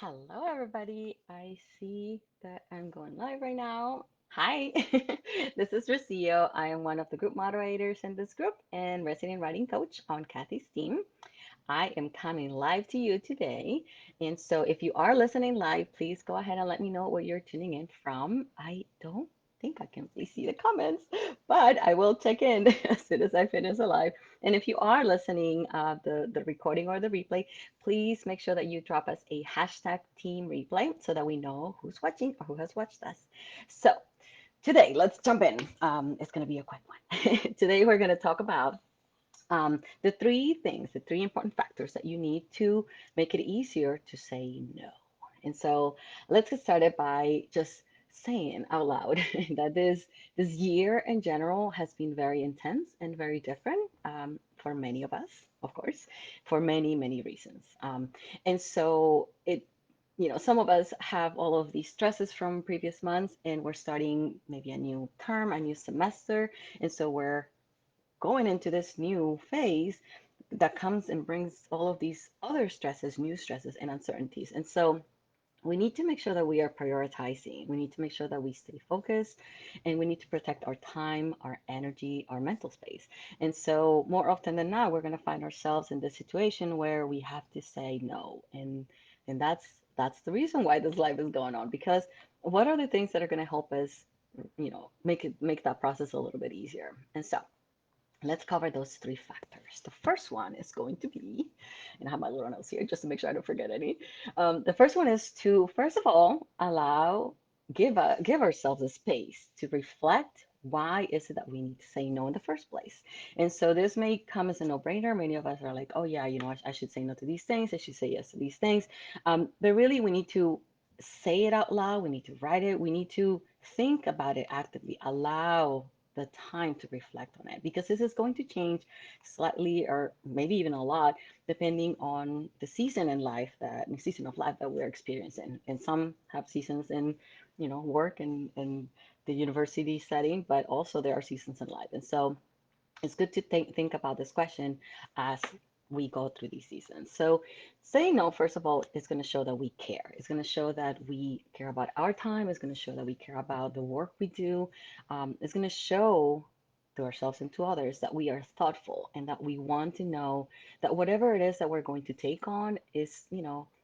Hello, everybody. I see that I'm going live right now. Hi, this is Rocío. I am one of the group moderators in this group and resident writing coach on Kathy's team. I am coming live to you today. And so if you are listening live, please go ahead and let me know where you're tuning in from. I don't think I can really see the comments, but I will check in as soon as I finish the live. And if you are listening, the recording or the replay, please make sure that you drop us a hashtag team replay so that we know who's watching or who has watched us. So today, let's jump in. It's going to be a quick one. Today, we're going to talk about the three things, the three important factors that you need to make it easier to say no. And so let's get started by just saying out loud that this year in general has been very intense and very different for many of us, of course, for many reasons. And so some of us have all of these stresses from previous months, and we're starting maybe a new term, a new semester, and so we're going into this new phase that comes and brings all of these other stresses, new stresses, and uncertainties. And so we need to make sure that we are prioritizing. We need to make sure that we stay focused and we need to protect our time, our energy, our mental space. And so, more often than not, we're going to find ourselves in this situation where we have to say no. And that's the reason why this life is going on, because what are the things that are going to help us, make that process a little bit easier? And so let's cover those three factors. The first one is going to be, and I have my little notes here just to make sure I don't forget any. The first one is to, first of all, give ourselves a space to reflect. Why is it that we need to say no in the first place? And so this may come as a no-brainer. Many of us are like, oh yeah, I should say no to these things. I should say yes to these things. But really, we need to say it out loud. We need to write it. We need to think about it actively. Allow the time to reflect on it, because this is going to change slightly or maybe even a lot depending on the season of life that we're experiencing. And some have seasons in work and the university setting, but also there are seasons in life. And so it's good to think about this question as we go through these seasons. So saying no, first of all, is going to show that we care. It's going to show that we care about our time. It's going to show that we care about the work we do. It's going to show to ourselves and to others that we are thoughtful and that we want to know that whatever it is that we're going to take on is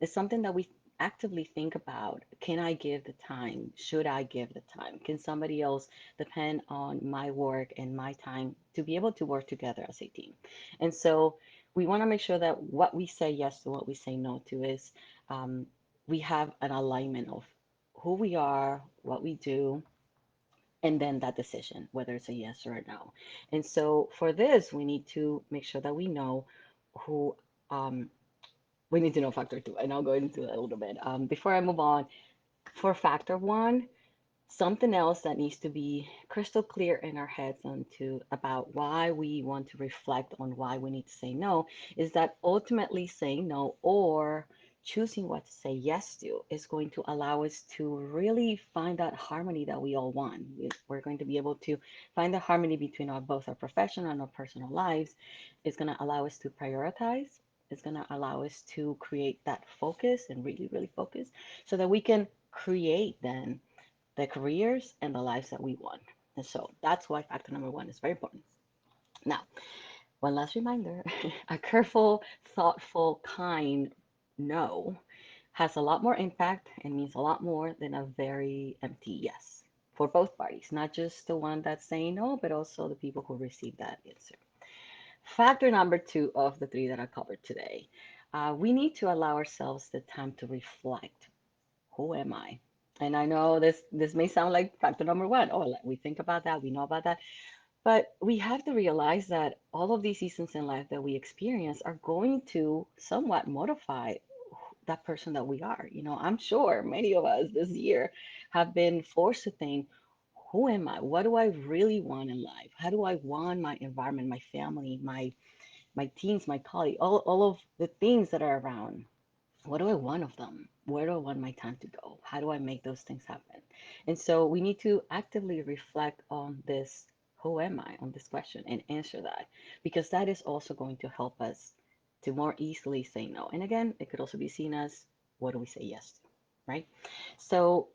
something that we actively think about. Can I give the time? Should I give the time? Can somebody else depend on my work and my time to be able to work together as a team? And so we want to make sure that what we say yes to, what we say no to, is um, we have an alignment of who we are, what we do, and then that decision, whether it's a yes or a no. And so for this, we need to make sure that we know who. We need to know factor two, and I'll go into that a little bit. Before I move on, for factor one, something else that needs to be crystal clear in our heads and to about why we want to reflect on why we need to say no is that ultimately saying no or choosing what to say yes to is going to allow us to really find that harmony that we all want. We're going to be able to find the harmony between both our professional and our personal lives. It's going to allow us to prioritize. It's going to allow us to create that focus and really focus so that we can create then the careers and the lives that we want. And so that's why factor number one is very important. Now, one last reminder, a careful, thoughtful, kind no has a lot more impact and means a lot more than a very empty yes for both parties, not just the one that's saying no, but also the people who receive that answer. Factor number two of the three that I covered today, we need to allow ourselves the time to reflect. Who am I? And I know this may sound like factor number one. Oh, like we think about that, we know about that, but we have to realize that all of these seasons in life that we experience are going to somewhat modify that person that we are. I'm sure many of us this year have been forced to think, who am I? What do I really want in life? How do I want my environment, my family, my teams, my colleagues, all of the things that are around? What do I want of them? Where do I want my time to go? How do I make those things happen? And so we need to actively reflect on this, who am I, on this question, and answer that, because that is also going to help us to more easily say no. And again, it could also be seen as what do we say yes to, right? So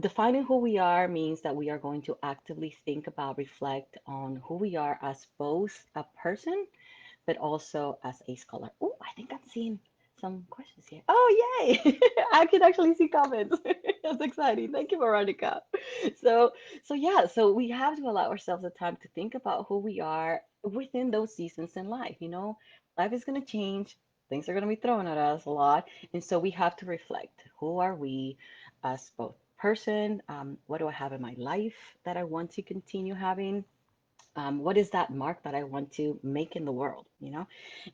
defining who we are means that we are going to actively think about, reflect on who we are as both a person but also as a scholar. Oh, I think I'm seeing some questions here. Oh, yay! I can actually see comments. That's exciting. Thank you, Veronica. So, so we have to allow ourselves the time to think about who we are within those seasons in life. Life is going to change. Things are going to be thrown at us a lot, and so we have to reflect. Who are we as both person? What do I have in my life that I want to continue having? What is that mark that I want to make in the world?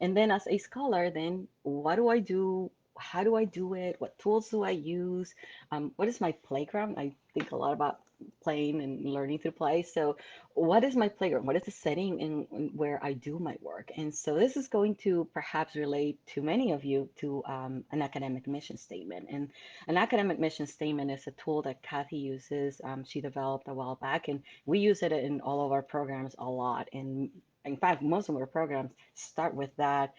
And then as a scholar, then what do I do? How do I do it? What tools do I use? What is my playground? I think a lot about playing and learning through play. So, what is my playground? What is the setting in where I do my work? And so, this is going to perhaps relate to many of you to an academic mission statement. And an academic mission statement is a tool that Kathy uses. She developed a while back, and we use it in all of our programs a lot. And in fact, most of our programs start with that,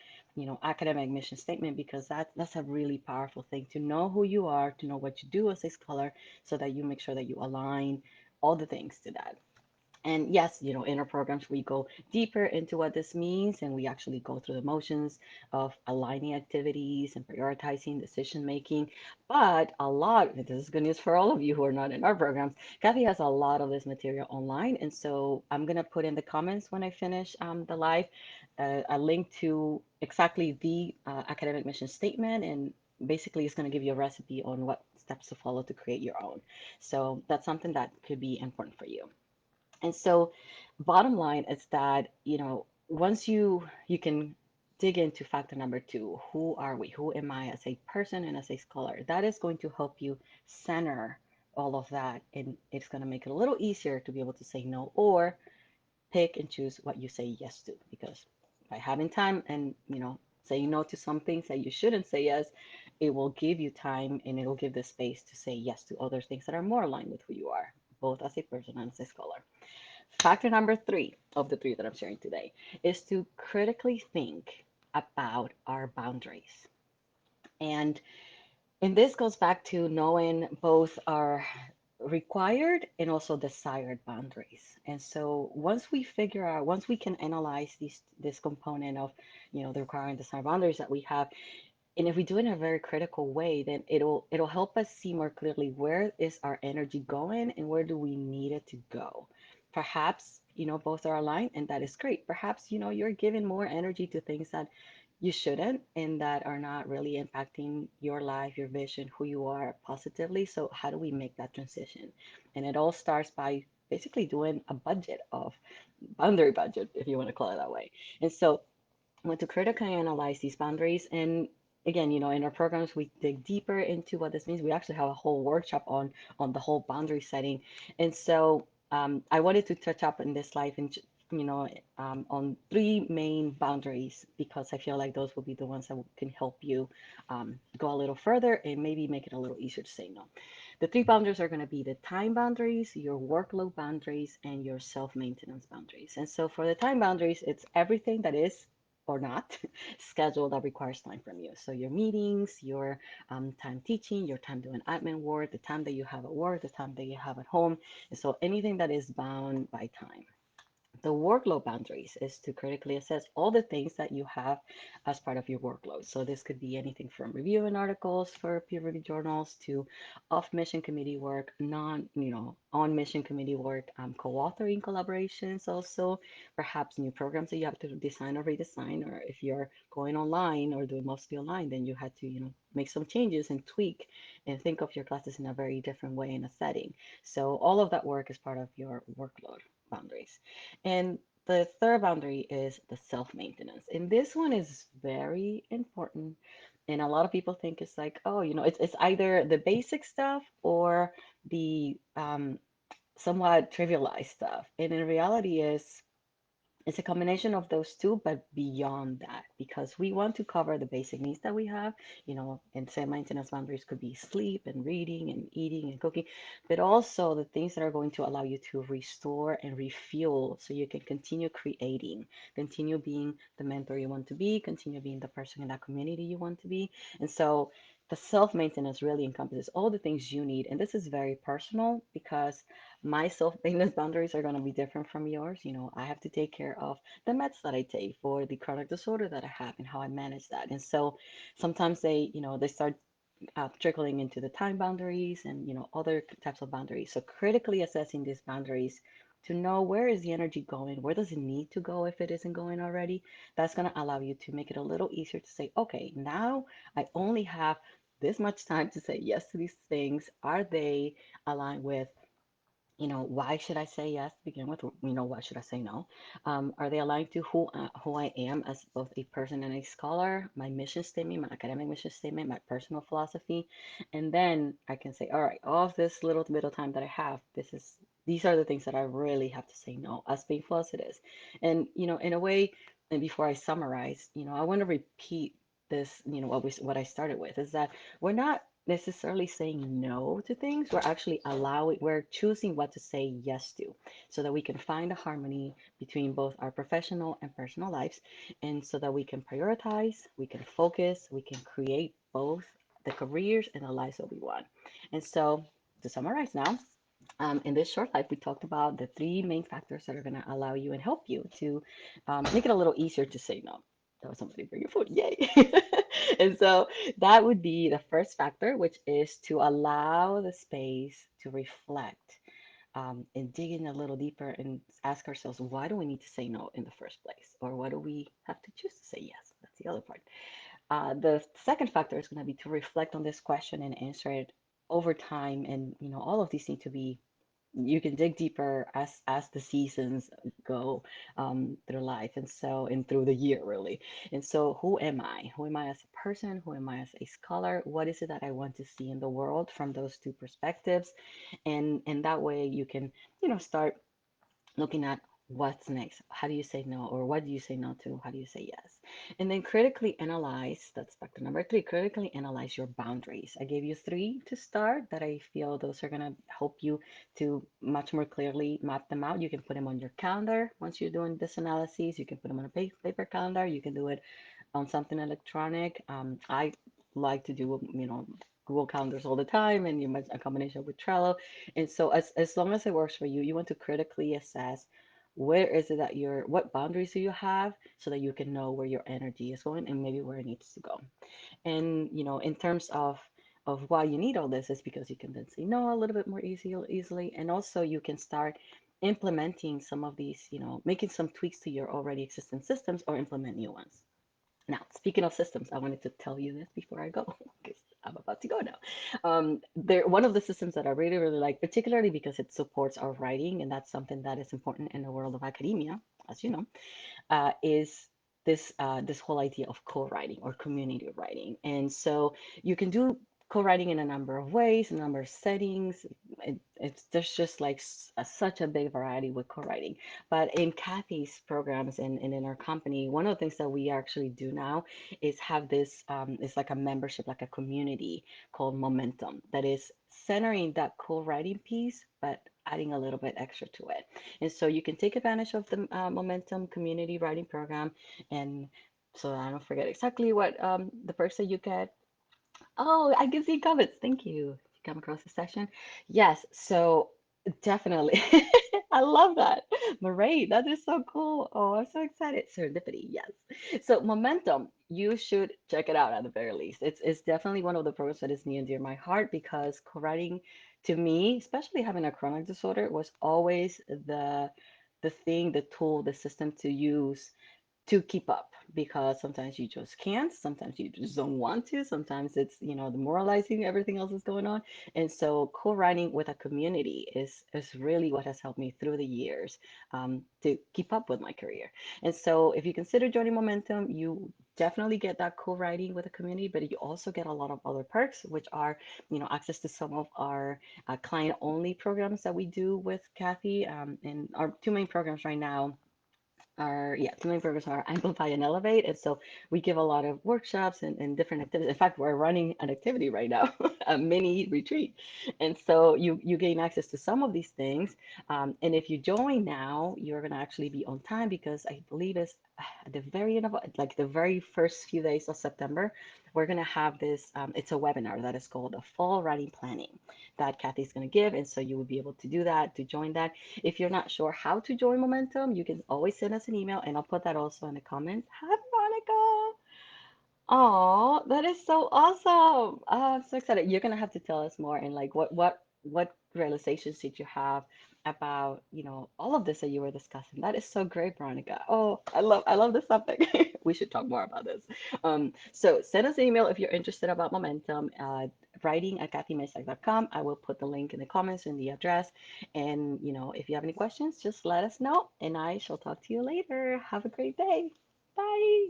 academic mission statement because that's a really powerful thing to know who you are, to know what you do as a scholar, so that you make sure that you align all the things to that. And yes, in our programs, we go deeper into what this means and we actually go through the motions of aligning activities and prioritizing decision making. But a lot, this is good news for all of you who are not in our programs. Kathy has a lot of this material online. And so I'm going to put in the comments when I finish the live a link to exactly the academic mission statement. And basically, it's going to give you a recipe on what steps to follow to create your own. So that's something that could be important for you. And so, bottom line is that, once you can dig into factor number two, who are we? Who am I as a person and as a scholar? That is going to help you center all of that, and it's going to make it a little easier to be able to say no or pick and choose what you say yes to. Because by having time and, saying no to some things that you shouldn't say yes, it will give you time and it'll give the space to say yes to other things that are more aligned with who you are, both as a person and as a scholar. Factor number three of the three that I'm sharing today is to critically think about our boundaries. And this goes back to knowing both our required and also desired boundaries. And so once we can analyze this component of, the required and desired boundaries that we have, and if we do it in a very critical way, then it'll help us see more clearly where is our energy going and where do we need it to go. Perhaps, both are aligned and that is great. Perhaps, you're giving more energy to things that you shouldn't and that are not really impacting your life, your vision, who you are positively. So how do we make that transition? And it all starts by basically doing a budget of boundary budget, if you want to call it that way. And so want to critically analyze these boundaries. And again, in our programs, we dig deeper into what this means. We actually have a whole workshop on the whole boundary setting. And so I wanted to touch up in this live and on three main boundaries because I feel like those will be the ones that can help you go a little further and maybe make it a little easier to say no. The three boundaries are going to be the time boundaries, your workload boundaries, and your self-maintenance boundaries. And so for the time boundaries, it's everything that is or not schedule that requires time from you. So your meetings, your time teaching, your time doing admin work, the time that you have at work, the time that you have at home. And so anything that is bound by time. The workload boundaries is to critically assess all the things that you have as part of your workload. So this could be anything from reviewing articles for peer reviewed journals to off mission committee work, on mission committee work, co-authoring collaborations, also perhaps new programs that you have to design or redesign, or if you're going online or doing mostly online, then you had to, make some changes and tweak and think of your classes in a very different way in a setting. So all of that work is part of your workload boundaries. And the third boundary is the self-maintenance. And this one is very important. And a lot of people think it's like, oh, it's either the basic stuff or the somewhat trivialized stuff. And in reality is it's a combination of those two, but beyond that, because we want to cover the basic needs that we have, and say maintenance boundaries could be sleep and reading and eating and cooking, but also the things that are going to allow you to restore and refuel so you can continue creating, continue being the mentor you want to be, continue being the person in that community you want to be. And so the self-maintenance really encompasses all the things you need. And this is very personal because my self-maintenance boundaries are going to be different from yours. I have to take care of the meds that I take for the chronic disorder that I have and how I manage that. And so sometimes they start trickling into the time boundaries and other types of boundaries. So critically assessing these boundaries to know where is the energy going, where does it need to go if it isn't going already. That's going to allow you to make it a little easier to say, okay, now I only have this much time to say yes to these things. Are they aligned with why should I say yes to begin with? Why should I say no? Are they aligned to who I am as both a person and a scholar, my mission statement, my academic mission statement, my personal philosophy? And then I can say, all right, all of this little bit of time that I have, these are the things that I really have to say no, as painful as it is. And in a way, and before I summarize, I want to repeat this, what I started with is that we're not necessarily saying no to things. We're choosing what to say yes to so that we can find a harmony between both our professional and personal lives. And so that we can prioritize, we can focus, we can create both the careers and the lives that we want. And so to summarize now, in this short life, we talked about the three main factors that are going to allow you and help you to make it a little easier to say no. That was somebody bring your food. Yay. And so that would be the first factor, which is to allow the space to reflect and dig in a little deeper and ask ourselves, why do we need to say no in the first place? Or why do we have to choose to say yes? That's the other part. The second factor is going to be to reflect on this question and answer it over time. And, all of these need to be you can dig deeper as the seasons go through life and through the year really. And so who am I as a person, who am I as a scholar, what is it that I want to see in the world from those two perspectives. And that way you can start looking at what's next. How do you say no? Or what do you say no to? How do you say yes? And then critically analyze, that's factor number three, critically analyze your boundaries. I gave you three to start that I feel those are going to help you to much more clearly map them out. You can put them on your calendar once you're doing this analysis. You can put them on a paper calendar. You can do it on something electronic. I like to do, Google calendars all the time, and you mentioned a combination with Trello. And so, as long as it works for you, you want to critically assess where is it that what boundaries do you have so that you can know where your energy is going and maybe where it needs to go. And in terms of why you need all this is because you can then say no a little bit more easily, and also you can start implementing some of these, making some tweaks to your already existing systems or implement new ones. Now, speaking of systems, I wanted to tell you this before I go, because I'm about to go now. One of the systems that I really, really like, particularly because it supports our writing, and that's something that is important in the world of academia, as you know, is this whole idea of co-writing or community writing. And so you can do co-writing in a number of ways, a number of settings. There's just like such a big variety with co-writing. But in Kathy's programs and in our company, one of the things that we actually do now is have this, it's like a membership, like a community called Momentum that is centering that co-writing piece, but adding a little bit extra to it. And so you can take advantage of the Momentum Community Writing Program. And so I don't forget exactly what the perks that you get. Oh, I can see comments. Thank you. If you come across the session. Yes, so definitely. I love that. Marae, that is so cool. Oh, I'm so excited. Serendipity, yes. So Momentum, you should check it out at the very least. It's definitely one of the programs that is near and dear to my heart because co-writing to me, especially having a chronic disorder, was always the thing, the tool, the system to use to keep up because sometimes you just can't, sometimes you just don't want to, sometimes it's demoralizing, everything else is going on. And so co-writing with a community is really what has helped me through the years to keep up with my career. And so if you consider joining Momentum, you definitely get that co-writing with a community, but you also get a lot of other perks, which are access to some of our client only programs that we do with Kathy. And our two main programs right now two main programs are Amplify and Elevate. And so we give a lot of workshops and different activities. In fact, we're running an activity right now a mini retreat. And so you gain access to some of these things. And if you join now, you're gonna actually be on time because I believe it's at the very end of like the very first few days of September, we're gonna have this. It's a webinar that is called a fall writing planning that Kathy's gonna give, and so you will be able to do that to join that. If you're not sure how to join Momentum, you can always send us an email, and I'll put that also in the comments. Hi, Veronica. Oh, that is so awesome. I'm so excited. You're gonna have to tell us more and like what realizations did you have about, all of this that you were discussing. That is so great, Veronica. Oh, I love this topic. We should talk more about this. So send us an email if you're interested about momentum, writing at kathymesiak.com. I will put the link in the comments and the address. And if you have any questions, just let us know and I shall talk to you later. Have a great day. Bye.